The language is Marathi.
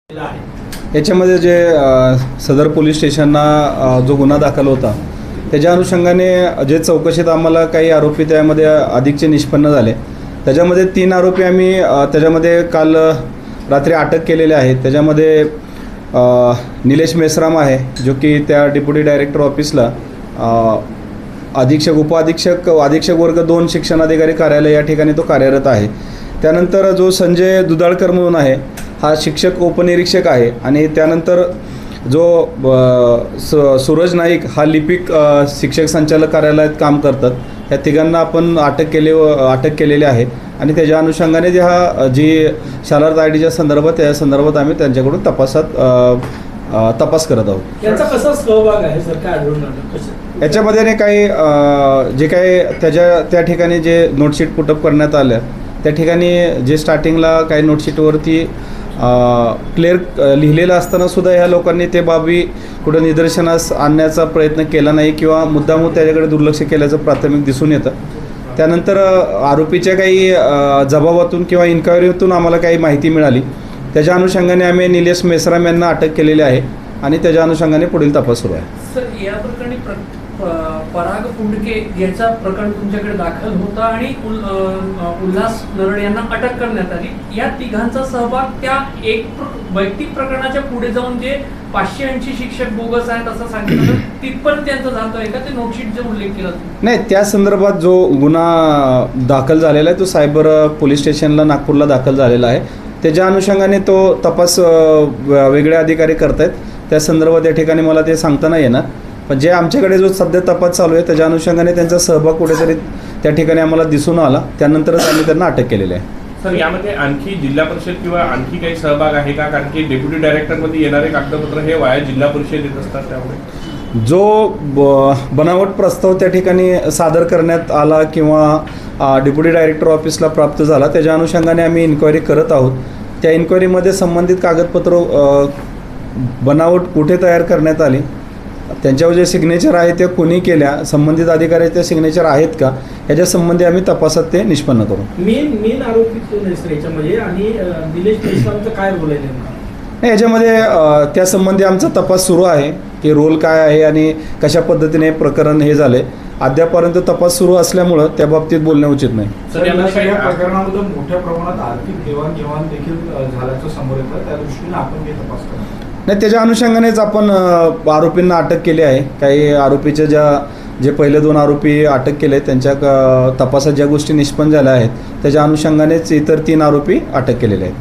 याच्यामध्ये जे सदर पोलीस स्टेशनना जो गुन्हा दाखल होता त्याच्या अनुषंगाने जे चौकशीत आम्हाला काही आरोपी त्यामध्ये अधिकचे निष्पन्न झाले। त्याच्यामध्ये 3 आरोपी आम्ही त्याच्यामध्ये काल रात्री अटक केलेले आहेत। त्याच्यामध्ये निलेश मेश्राम आहे जो की त्या डेप्युटी डायरेक्टर ऑफिसला अधीक्षक उपाधीक्षक अधीक्षक वर्ग 2 शिक्षणाधिकारी कार्यालय या ठिकाणी तो कार्यरत आहे। त्यानंतर जो संजय दुधाळकर म्हणून आहे हा शिक्षक उपनिरीक्षक आहे आणि त्यानंतर जो सूरज नाईक हा लिपिक शिक्षक संचालक कार्यालयात काम करतात। ह्या तिघांना आपण अटक केलेली आहे आणि त्याच्या अनुषंगाने जी शालार्थ आयडीच्या संदर्भात त्या संदर्भात आम्ही त्यांच्याकडून तपास करत आहोत। याचा कसा सहभाग आहे सर, काय आढळून आलं याच्यामध्ये नाही काही जे काही त्या ठिकाणी जे नोटशीट पुटअप करण्यात आल्या त्या ठिकाणी जे स्टार्टिंगला काही नोटशीटवरती क्लिअर लिहिलेलं असताना सुद्धा ह्या लोकांनी ते बाबी कुठं निदर्शनास आणण्याचा प्रयत्न केला नाही किंवा मुद्दामून त्याच्याकडे दुर्लक्ष केल्याचं प्राथमिक दिसून येतं। त्यानंतर आरोपीच्या काही जबाबातून किंवा इन्क्वायरीतून आम्हाला काही माहिती मिळाली, त्याच्या अनुषंगाने आम्ही निलेश मेश्राम यांना अटक केलेली आहे आणि त्याच्या अनुषंगाने पुढील तपास सुरू आहे। सर, या प्रकरणी पराग पुंडके याचा प्रकरण तुमच्याकडे दाखल होता आणि उल्हास नरड यांना अटक करण्यात आली। या तिघांचा सहभाग त्या एक वैयक्तिक प्रकरणाच्या पुढे जाऊन जे 580 शिक्षक बोगस आहेत असं सांगितलं, तिथपर्यंत त्यांचं जातोय का ते नोटशीट जे उल्लेख केला? नाही, त्या संदर्भात जो गुन्हा दाखल झालेला आहे तो सायबर पोलीस स्टेशनला नागपूरला दाखल झालेला आहे। त्याच्या अनुषंगाने तो तपास वेगळे अधिकारी करतायत। त्या संदर्भात या ठिकाणी मला ते सांगता नाही येणार, पण जे आमच्याकडे जो सध्या तपास चालू आहे त्याच्या अनुषंगाने त्यांचा सहभाग कुठेतरी त्या ठिकाणी आम्हाला दिसून आला, त्यानंतरच आम्ही त्यांना अटक केलेली आहे। सर, यामध्ये आणखी जिल्हा परिषद किंवा आणखी काही सहभाग आहे का? कारण की डेप्युटी डायरेक्टरमध्ये येणारे कागदपत्र हे वाया जिल्हा परिषद येत असतात, त्यामुळे जो बनावट प्रस्ताव त्या ठिकाणी सादर करण्यात आला किंवा डेप्युटी डायरेक्टर ऑफिसला प्राप्त झाला त्याच्या अनुषंगाने आम्ही इन्क्वायरी करत आहोत। त्या इन्क्वायरीमध्ये संबंधित कागदपत्र बनावट कुठे तयार करण्यात आली, त्यांच्यावर जे सिग्नेचर आहे ते कोणी केल्या, संबंधित अधिकाऱ्याचे सिग्नेचर आहेत का, याच्या संबंधी आम्ही तपासात ते निष्पन्न करू। मेन आरोपी कोण आहे याच्यामध्ये आणि निलेश मेश्रामचं काय रोल आहे नेमका? नाही, याच्यामध्ये त्या संबंधी आमचा तपास सुरू आहे की रोल काय आहे आणि कशा पद्धतीने प्रकरण हे झाले। अद्यापर्यंत तपास सुरू असल्यामुळं त्या बाबतीत बोलणे उचित नाही। सर, या सगळ्या प्रकरणामध्ये मोठ्या प्रमाणात आर्थिक देवाणघेवाण देखील झाल्याचं समोर येतं, त्या दृष्टीने आपण हे तपास करतो। नाही, त्याच्या अनुषंगानेच आपण आरोपींना अटक केली आहे। काही आरोपीच्या जे पहिले 2 आरोपी अटक केले त्यांच्या तपासात ज्या गोष्टी निष्पन्न झाल्या आहेत त्याच्या अनुषंगानेच इतर 3 आरोपी अटक केलेले आहेत।